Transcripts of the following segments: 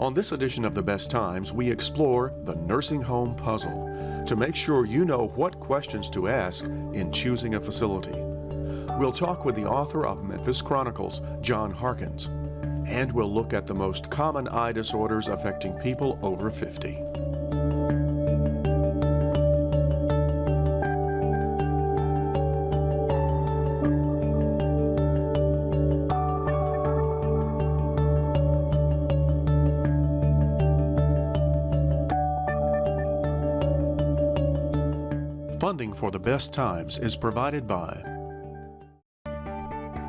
On this edition of The Best Times, we explore the nursing home puzzle to make sure you know what questions to ask in choosing a facility. We'll talk with the author of Memphis Chronicles, John Harkins, and we'll look at the most common eye disorders affecting people over 50. Funding for The Best Times is provided by.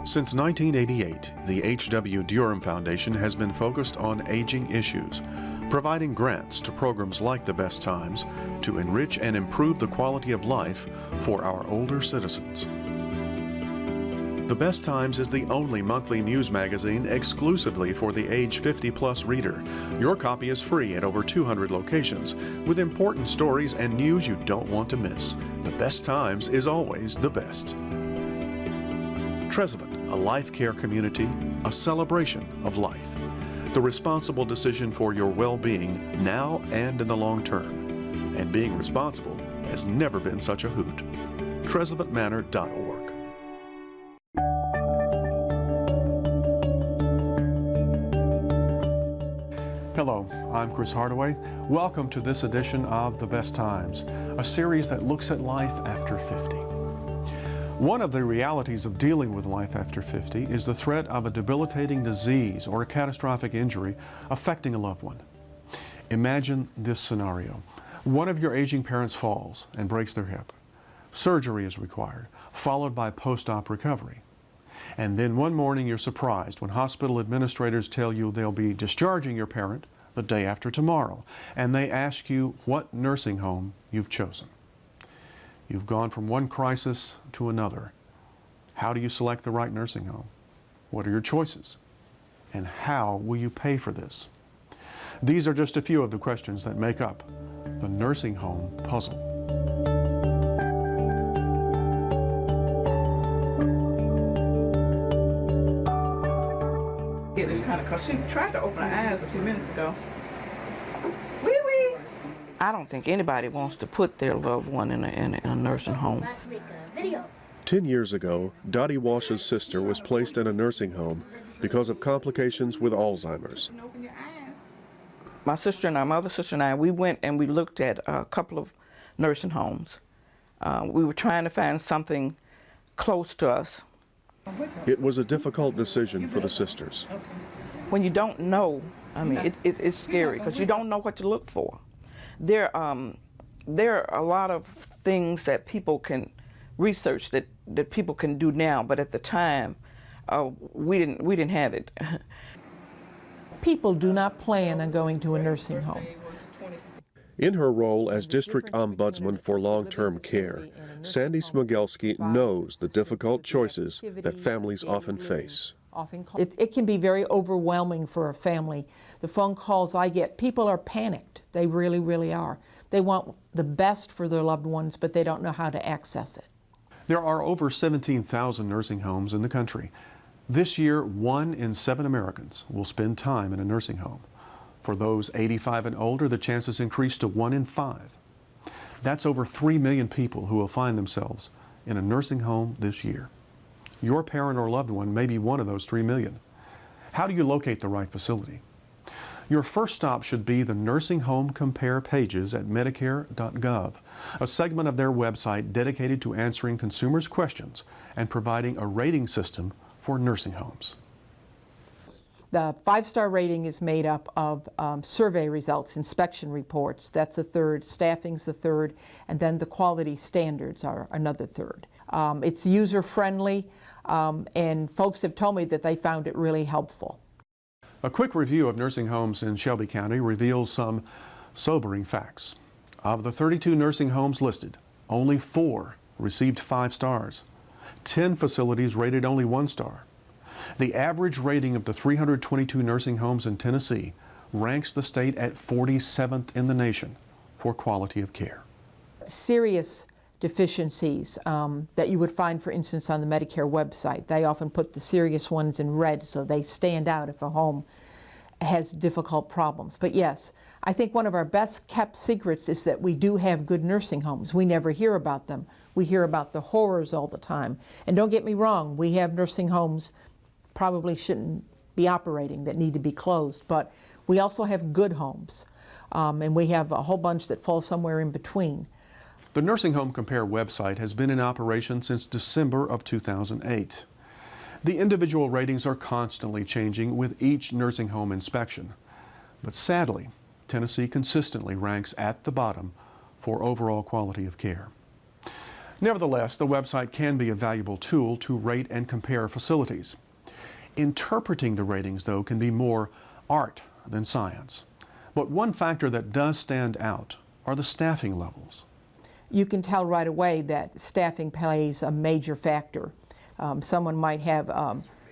Since 1988, the H.W. Durham Foundation has been focused on aging issues, providing grants to programs like The Best Times to enrich and improve the quality of life for our older citizens. The Best Times is the only monthly news magazine exclusively for the age 50-plus reader. Your copy is free at over 200 locations, with important stories and news you don't want to miss. The Best Times is always the best. Trezevant, a life care community, a celebration of life. The responsible decision for your well-being now and in the long term. And being responsible has never been such a hoot. TrezevantManor.org. Hello, I'm Chris Hardaway. Welcome to this edition of The Best Times, a series that looks at life after 50. One of the realities of dealing with life after 50 is the threat of a debilitating disease or a catastrophic injury affecting a loved one. Imagine this scenario. One of your aging parents falls and breaks their hip. Surgery is required, followed by post-op recovery. And then one morning you're surprised when hospital administrators tell you they'll be discharging your parent the day after tomorrow, and they ask you what nursing home you've chosen. You've gone from one crisis to another. How do you select the right nursing home? What are your choices? And how will you pay for this? These are just a few of the questions that make up the nursing home puzzle. This kind of, because she tried to open her eyes a few minutes ago. Wee wee. I don't think anybody wants to put their loved one in a nursing home. 10 years ago, Dottie Walsh's sister was placed in a nursing home because of complications with Alzheimer's. My sister and my mother sister and I, we went and we looked at a couple of nursing homes. We were trying to find something close to us. It was a difficult decision for the sisters. When you don't know, I mean, it's scary because you don't know what to look for. There are a lot of things that people can research that people can do now, but at the time, we didn't have it. People do not plan on going to a nursing home. In her role as District Ombudsman for Long-Term Care, Sandy Smigelski knows the difficult choices that families often face. It can be very overwhelming for a family. The phone calls I get, people are panicked. They really, really are. They want the best for their loved ones, but they don't know how to access it. There are over 17,000 nursing homes in the country. This year, 1 in 7 Americans will spend time in a nursing home. For those 85 and older, the chances increase to 1 in 5. That's over 3 million people who will find themselves in a nursing home this year. Your parent or loved one may be one of those 3 million. How do you locate the right facility? Your first stop should be the Nursing Home Compare pages at Medicare.gov, a segment of their website dedicated to answering consumers' questions and providing a rating system for nursing homes. The 5-star rating is made up of survey results, inspection reports, that's a third, staffing's the third, and then the quality standards are another third. It's user-friendly, and folks have told me that they found it really helpful. A quick review of nursing homes in Shelby County reveals some sobering facts. Of the 32 nursing homes listed, only 4 received 5 stars. 10 facilities rated only 1 star. The average rating of the 322 nursing homes in Tennessee ranks the state at 47th in the nation for quality of care. Serious deficiencies that you would find, for instance, on the Medicare website. They often put the serious ones in red so they stand out if a home has difficult problems. But yes, I think one of our best kept secrets is that we do have good nursing homes. We never hear about them. We hear about the horrors all the time. And don't get me wrong, we have nursing homes probably shouldn't be operating that need to be closed, but we also have good homes. And we have a whole bunch that fall somewhere in between. The Nursing Home Compare website has been in operation since December of 2008. The individual ratings are constantly changing with each nursing home inspection. But sadly, Tennessee consistently ranks at the bottom for overall quality of care. Nevertheless, the website can be a valuable tool to rate and compare facilities. Interpreting the ratings, though, can be more art than science. But one factor that does stand out are the staffing levels. You can tell right away that staffing plays a major factor. Someone might have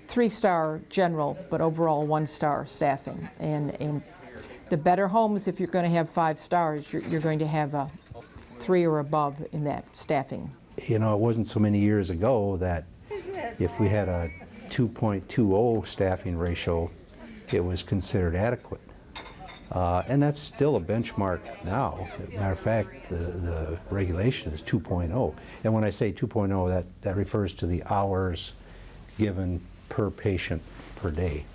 3-star general, but overall 1-star staffing. And the better homes, if you're going to have 5 stars, you're going to have a 3 or above in that staffing. You know, it wasn't so many years ago that if we had a 2.20 staffing ratio, it was considered adequate. And that's still a benchmark now. As a matter of fact, the regulation is 2.0. And when I say 2.0, that refers to the hours given per patient per day.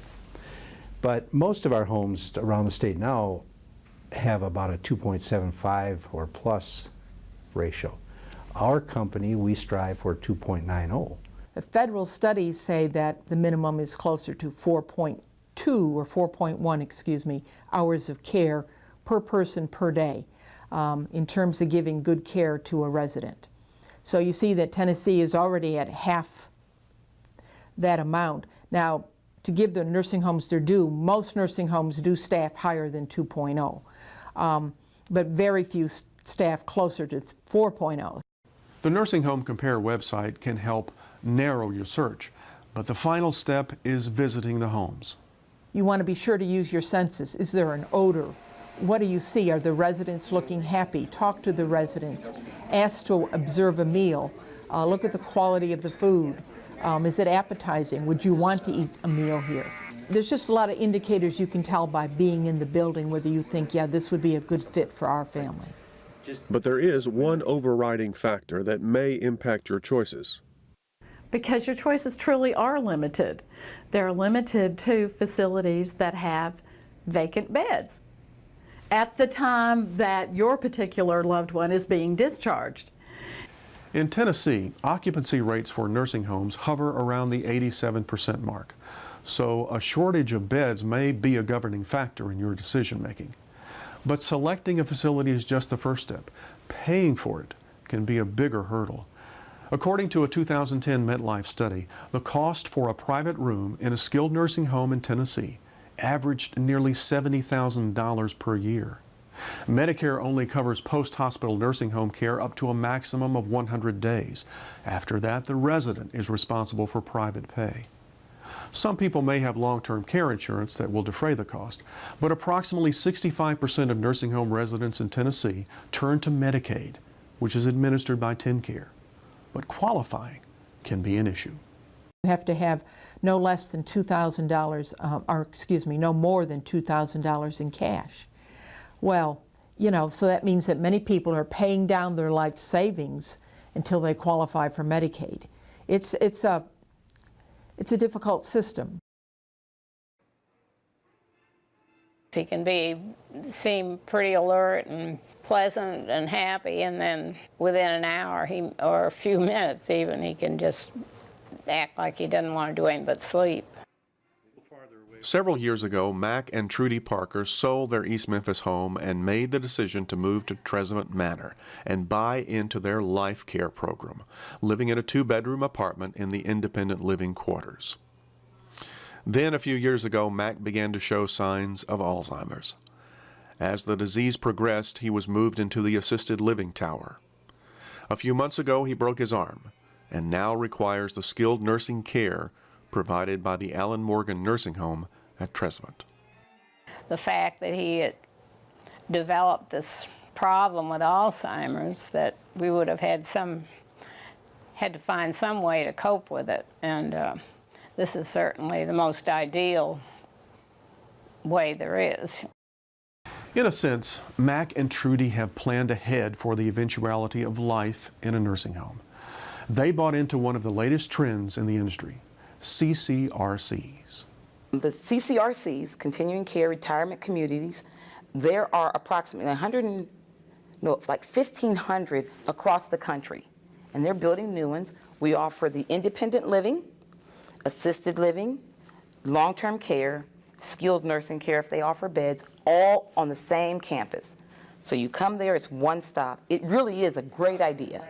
But most of our homes around the state now have about a 2.75 or plus ratio. Our company, we strive for 2.90. The federal studies say that the minimum is closer to 4.2 or 4.1, excuse me, hours of care per person per day in terms of giving good care to a resident. So you see that Tennessee is already at half that amount. Now, to give the nursing homes their due, most nursing homes do staff higher than 2.0, but very few staff closer to 4.0. The Nursing Home Compare website can help narrow your search, but the final step is visiting the homes. You want to be sure to use your senses. Is there an odor? What do you see? Are the residents looking happy? Talk to the residents. Ask to observe a meal. Look at the quality of the food. Is it appetizing? Would you want to eat a meal here? There's just a lot of indicators you can tell by being in the building whether you think, yeah, this would be a good fit for our family. But there is one overriding factor that may impact your choices. Because your choices truly are limited. They're limited to facilities that have vacant beds at the time that your particular loved one is being discharged. In Tennessee, occupancy rates for nursing homes hover around the 87% mark. So a shortage of beds may be a governing factor in your decision making. But selecting a facility is just the first step. Paying for it can be a bigger hurdle. According to a 2010 MetLife study, the cost for a private room in a skilled nursing home in Tennessee averaged nearly $70,000 per year. Medicare only covers post-hospital nursing home care up to a maximum of 100 days. After that, the resident is responsible for private pay. Some people may have long-term care insurance that will defray the cost, but approximately 65% of nursing home residents in Tennessee turn to Medicaid, which is administered by TennCare. But qualifying can be an issue. You have to have no less than $2,000, or excuse me, no more than $2,000 in cash. Well, you know, so that means that many people are paying down their life savings until they qualify for Medicaid. It's a difficult system. He can seem pretty alert and pleasant and happy, and then within an hour or a few minutes even, he can just act like he doesn't want to do anything but sleep. Several years ago, Mac and Trudy Parker sold their East Memphis home and made the decision to move to Trezevant Manor and buy into their life care program, living in a 2-bedroom apartment in the independent living quarters. Then, a few years ago, Mac began to show signs of Alzheimer's. As the disease progressed, he was moved into the assisted living tower. A few months ago, he broke his arm and now requires the skilled nursing care provided by the Allen Morgan Nursing Home at Trezevant. The fact that he had developed this problem with Alzheimer's, that we would have had to find some way to cope with it, and this is certainly the most ideal way there is. In a sense, Mac and Trudy have planned ahead for the eventuality of life in a nursing home. They bought into one of the latest trends in the industry, CCRCs. The CCRCs, Continuing Care Retirement Communities, there are approximately 1,500 across the country, and they're building new ones. We offer the independent living, assisted living, long-term care, skilled nursing care if they offer beds, all on the same campus. So you come there, it's one stop. It really is a great idea.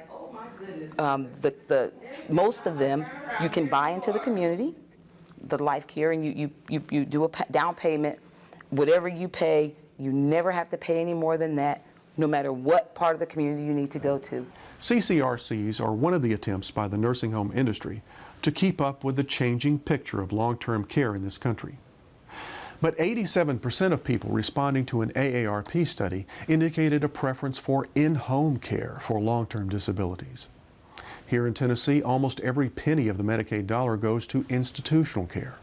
Most of them you can buy into the community, the life care, and you do a down payment. Whatever you pay, you never have to pay any more than that, no matter what part of the community you need to go to. CCRCs are one of the attempts by the nursing home industry to keep up with the changing picture of long-term care in this country. But 87% of people responding to an AARP study indicated a preference for in-home care for long-term disabilities. Here in Tennessee, almost every penny of the Medicaid dollar goes to institutional care.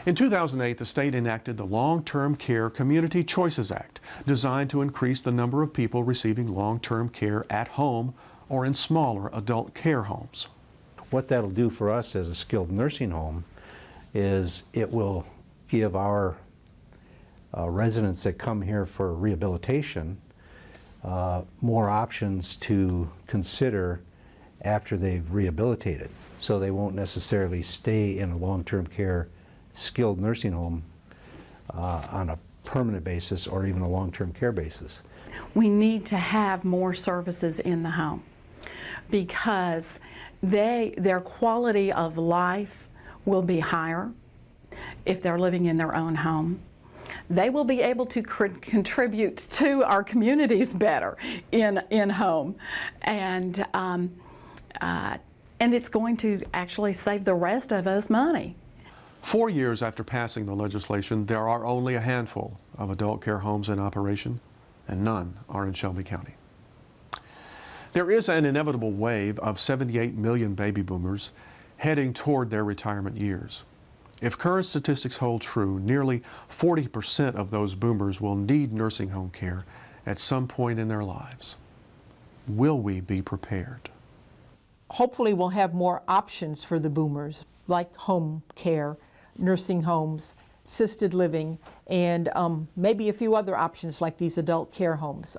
In 2008, the state enacted the Long-Term Care Community Choices Act, designed to increase the number of people receiving long-term care at home or in smaller adult care homes. What that'll do for us as a skilled nursing home is it will give our residents that come here for rehabilitation more options to consider after they've rehabilitated. So they won't necessarily stay in a long-term care skilled nursing home on a permanent basis or even a long-term care basis. We need to have more services in the home because their quality of life will be higher if they're living in their own home. They will be able to contribute to our communities better in home, and it's going to actually save the rest of us money. 4 years after passing the legislation, there are only a handful of adult care homes in operation, and none are in Shelby County. There is an inevitable wave of 78 million baby boomers heading toward their retirement years. If current statistics hold true, nearly 40% of those boomers will need nursing home care at some point in their lives. Will we be prepared? Hopefully we'll have more options for the boomers, like home care, nursing homes, assisted living, and maybe a few other options like these adult care homes,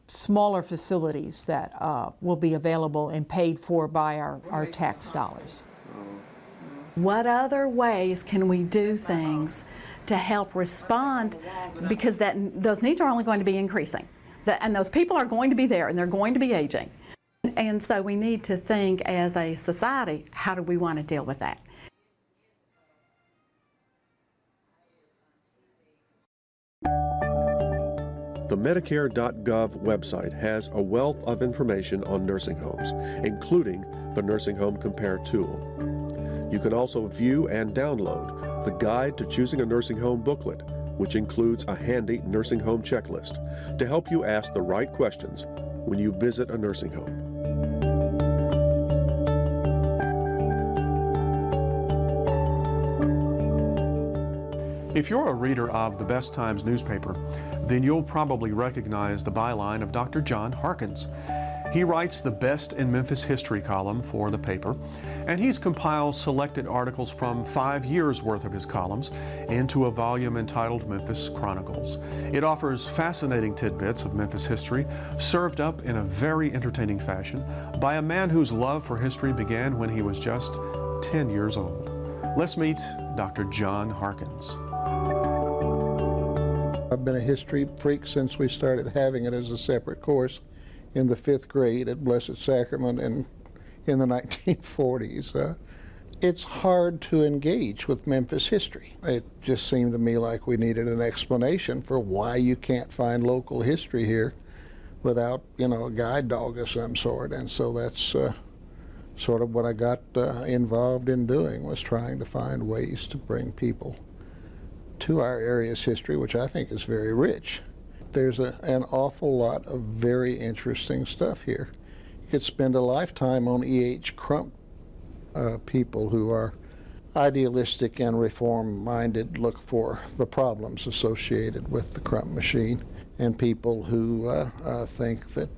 smaller facilities that will be available and paid for by our tax dollars. What other ways can we do things to help respond? Because those needs are only going to be increasing. And those people are going to be there and they're going to be aging. And so we need to think as a society, how do we want to deal with that? The Medicare.gov website has a wealth of information on nursing homes, including the Nursing Home Compare tool. You can also view and download the Guide to Choosing a Nursing Home booklet, which includes a handy nursing home checklist to help you ask the right questions when you visit a nursing home. If you're a reader of the Best Times newspaper, then you'll probably recognize the byline of Dr. John Harkins. He writes the Best in Memphis History column for the paper, and he's compiled selected articles from 5 years' worth of his columns into a volume entitled Memphis Chronicles. It offers fascinating tidbits of Memphis history, served up in a very entertaining fashion by a man whose love for history began when he was just 10 years old. Let's meet Dr. John Harkins. I've been a history freak since we started having it as a separate course in the 5th grade at Blessed Sacrament in the 1940s. It's hard to engage with Memphis history. It just seemed to me like we needed an explanation for why you can't find local history here without, a guide dog of some sort. And so that's sort of what I got involved in doing, was trying to find ways to bring people to our area's history, which I think is very rich. There's an awful lot of very interesting stuff here. You could spend a lifetime on E.H. Crump people who are, idealistic and reform-minded look for the problems associated with the Crump machine, and people who think that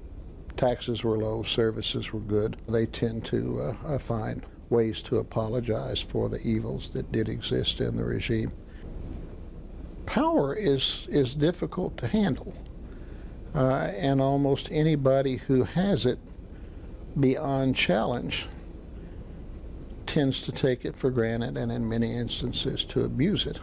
taxes were low, services were good, they tend to find ways to apologize for the evils that did exist in the regime. Power is difficult to handle, and almost anybody who has it beyond challenge tends to take it for granted and in many instances to abuse it.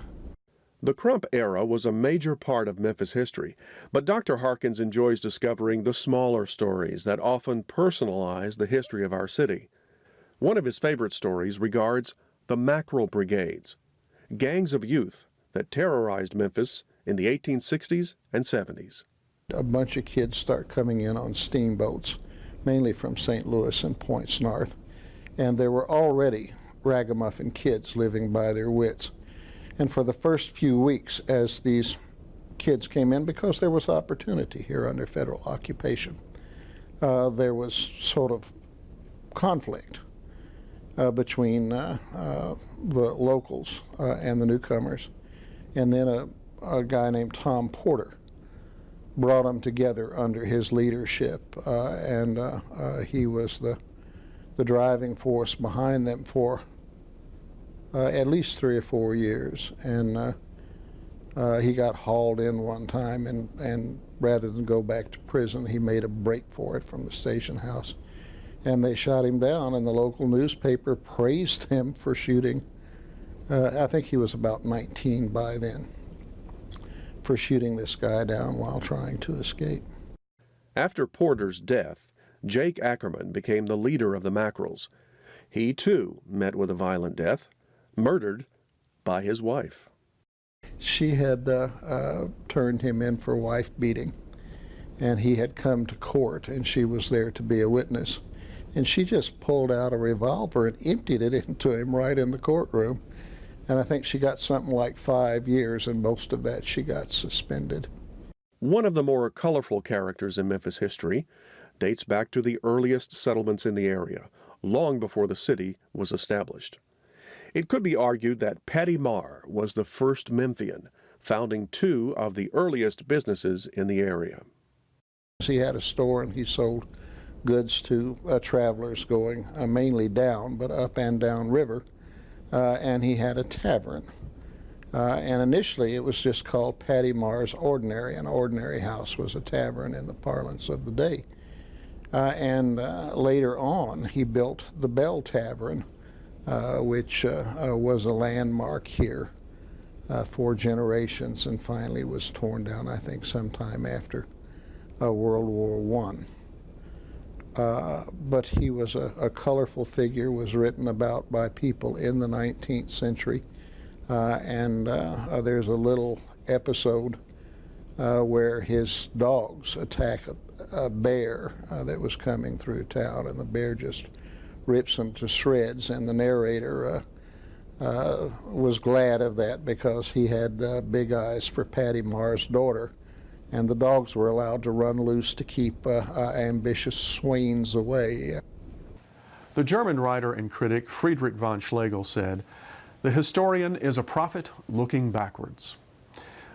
The Crump era was a major part of Memphis history, but Dr. Harkins enjoys discovering the smaller stories that often personalize the history of our city. One of his favorite stories regards the Mackerel Brigades, gangs of youth that terrorized Memphis in the 1860s and 70s. A bunch of kids start coming in on steamboats, mainly from St. Louis and points north, and there were already ragamuffin kids living by their wits. And for the first few weeks, as these kids came in, because there was opportunity here under federal occupation, there was sort of conflict between the locals and the newcomers. And then a guy named Tom Porter brought them together under his leadership, and he was the driving force behind them for at least 3 or 4 years. And he got hauled in one time, and rather than go back to prison, he made a break for it from the station house. And they shot him down, and the local newspaper praised him for shooting. I think he was about 19 by then, for shooting this guy down while trying to escape. After Porter's death, Jake Ackerman became the leader of the Mackerels. He, too, met with a violent death, murdered by his wife. She had turned him in for wife beating, and he had come to court, and she was there to be a witness. And she just pulled out a revolver and emptied it into him right in the courtroom. And I think she got something like 5 years, and most of that she got suspended. One of the more colorful characters in Memphis history dates back to the earliest settlements in the area, long before the city was established. It could be argued that Patty Marr was the first Memphian, founding 2 of the earliest businesses in the area. He had a store, and he sold goods to travelers going mainly down, but up and down river, and he had a tavern. And initially it was just called Patty Marr's Ordinary. An ordinary house was a tavern in the parlance of the day. And later on he built the Bell Tavern, which was a landmark here for generations, and finally was torn down, I think, sometime after World War I. But he was a colorful figure, was written about by people in the 19th century. And there's a little episode where his dogs attack a bear that was coming through town, and the bear just rips him to shreds, and the narrator was glad of that because he had big eyes for Patty Marr's daughter, and the dogs were allowed to run loose to keep ambitious swains away. The German writer and critic Friedrich von Schlegel said, "The historian is a prophet looking backwards."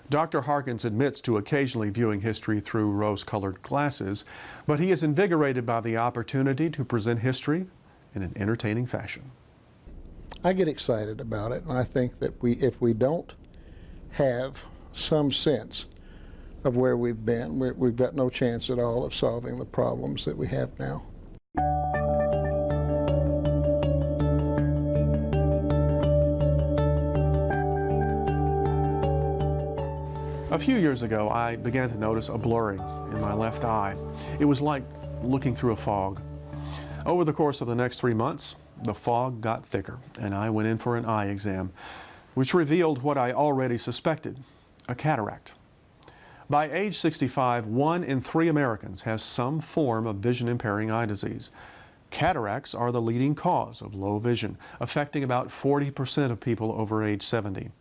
Dr. Harkins admits to occasionally viewing history through rose-colored glasses, but he is invigorated by the opportunity to present history in an entertaining fashion. I get excited about it, and I think that if we don't have some sense of where we've been, we've got no chance at all of solving the problems that we have now. A few years ago, I began to notice a blurring in my left eye. It was like looking through a fog. Over the course of the next 3 months, the fog got thicker, and I went in for an eye exam, which revealed what I already suspected, a cataract. By age 65, 1 in 3 Americans has some form of vision-impairing eye disease. Cataracts are the leading cause of low vision, affecting about 40% of people over age 70.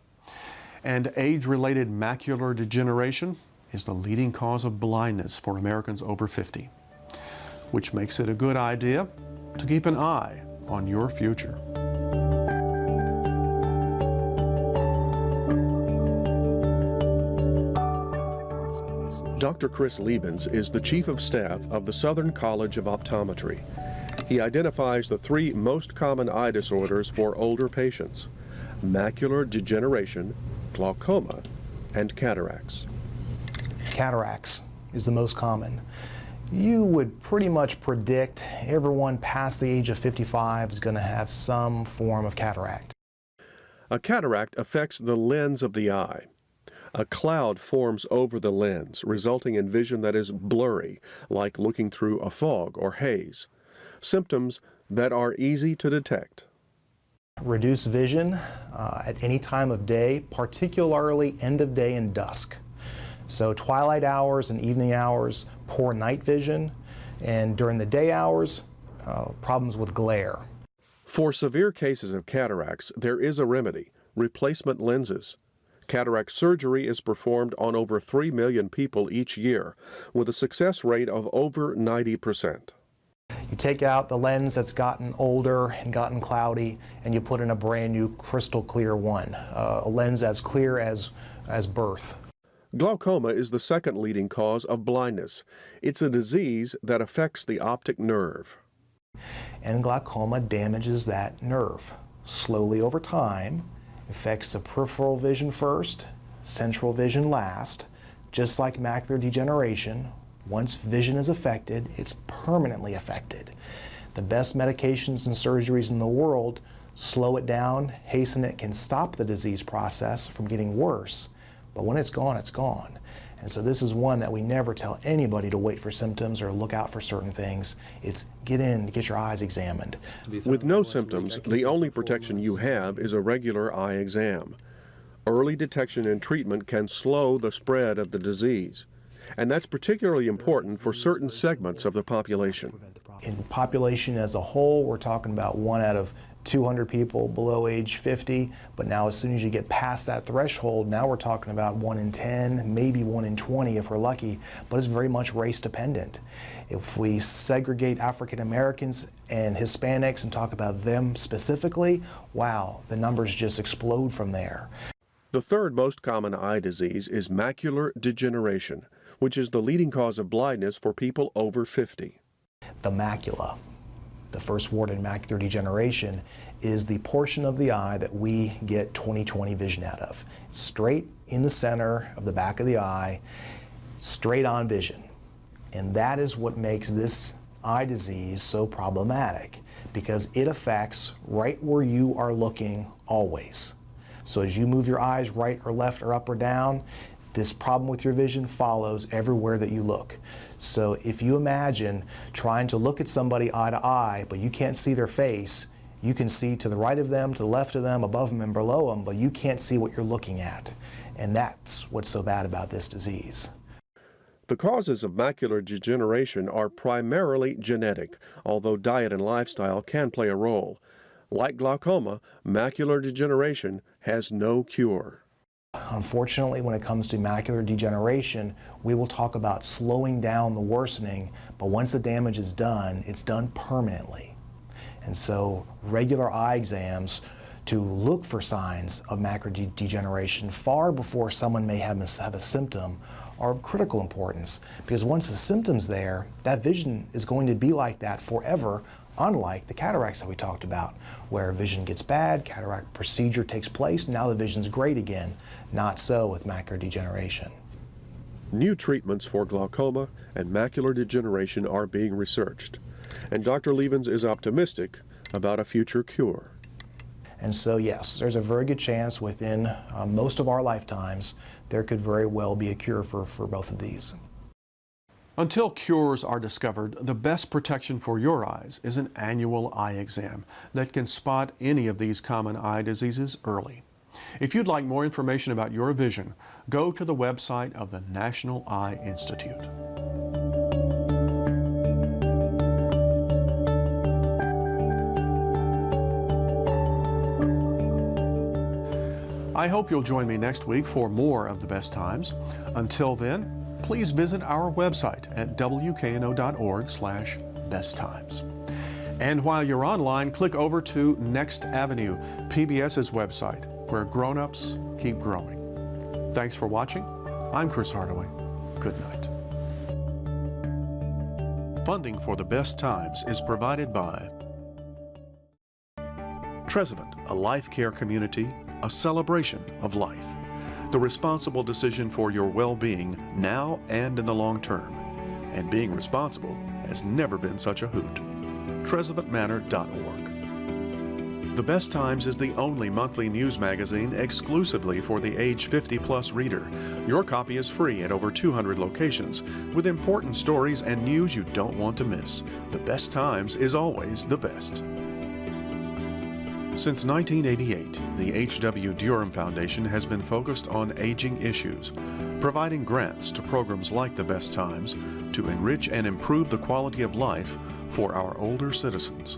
And age-related macular degeneration is the leading cause of blindness for Americans over 50, which makes it a good idea to keep an eye on your future. Dr. Chris Liebens is the Chief of Staff of the Southern College of Optometry. He identifies the 3 most common eye disorders for older patients: macular degeneration, glaucoma, and cataracts. Cataracts is the most common. You would pretty much predict everyone past the age of 55 is going to have some form of cataract. A cataract affects the lens of the eye. A cloud forms over the lens, resulting in vision that is blurry, like looking through a fog or haze. Symptoms that are easy to detect. Reduced vision at any time of day, particularly end of day and dusk. So twilight hours and evening hours, poor night vision, and during the day hours, problems with glare. For severe cases of cataracts, there is a remedy: replacement lenses. Cataract surgery is performed on over 3 million people each year, with a success rate of over 90%. You take out the lens that's gotten older and gotten cloudy, and you put in a brand new crystal clear one, a lens as clear as birth. Glaucoma is the second leading cause of blindness. It's a disease that affects the optic nerve. And glaucoma damages that nerve. Slowly over time, affects the peripheral vision first, central vision last. Just like macular degeneration, once vision is affected, it's permanently affected. The best medications and surgeries in the world slow it down, hasten it, can stop the disease process from getting worse. But when it's gone, it's gone. And so this is one that we never tell anybody to wait for symptoms or look out for certain things. It's get in, get your eyes examined. With no symptoms, the only protection you have is a regular eye exam. Early detection and treatment can slow the spread of the disease. And that's particularly important for certain segments of the population. In population as a whole, we're talking about 1 out of 200 people below age 50, but now as soon as you get past that threshold, now we're talking about 1 in 10, maybe 1 in 20 if we're lucky, but it's very much race dependent. If we segregate African Americans and Hispanics and talk about them specifically, wow, the numbers just explode from there. The third most common eye disease is macular degeneration, which is the leading cause of blindness for people over 50. The macula, the first word in macular degeneration, is the portion of the eye that we get 20/20 vision out of. It's straight in the center of the back of the eye, straight on vision. And that is what makes this eye disease so problematic, because it affects right where you are looking always. So as you move your eyes right or left or up or down, this problem with your vision follows everywhere that you look. So if you imagine trying to look at somebody eye to eye, but you can't see their face, you can see to the right of them, to the left of them, above them and below them, but you can't see what you're looking at. And that's what's so bad about this disease. The causes of macular degeneration are primarily genetic, although diet and lifestyle can play a role. Like glaucoma, macular degeneration has no cure. Unfortunately, when it comes to macular degeneration, we will talk about slowing down the worsening, but once the damage is done, it's done permanently. And so regular eye exams to look for signs of macular degeneration far before someone may have a symptom are of critical importance, because once the symptom's there, that vision is going to be like that forever, unlike the cataracts that we talked about, where vision gets bad, cataract procedure takes place, now the vision's great again. Not so with macular degeneration. New treatments for glaucoma and macular degeneration are being researched, and Dr. Liebens is optimistic about a future cure. And so yes, there's a very good chance within most of our lifetimes there could very well be a cure for both of these. Until cures are discovered, the best protection for your eyes is an annual eye exam that can spot any of these common eye diseases early. If you'd like more information about your vision, go to the website of the National Eye Institute. I hope you'll join me next week for more of the best times. Until then, please visit our website at wkno.org/besttimes. And while you're online, click over to Next Avenue, PBS's website, where grown-ups keep growing. Thanks for watching. I'm Chris Hardaway. good night. Funding for the Best Times is provided by Trezevant, a life care community, a celebration of life. The responsible decision for your well-being now and in the long term. And being responsible has never been such a hoot. TrezevantManor.org. The Best Times is the only monthly news magazine exclusively for the age 50-plus reader. Your copy is free at over 200 locations, with important stories and news you don't want to miss. The Best Times is always the best. Since 1988, the H.W. Durham Foundation has been focused on aging issues, providing grants to programs like The Best Times to enrich and improve the quality of life for our older citizens.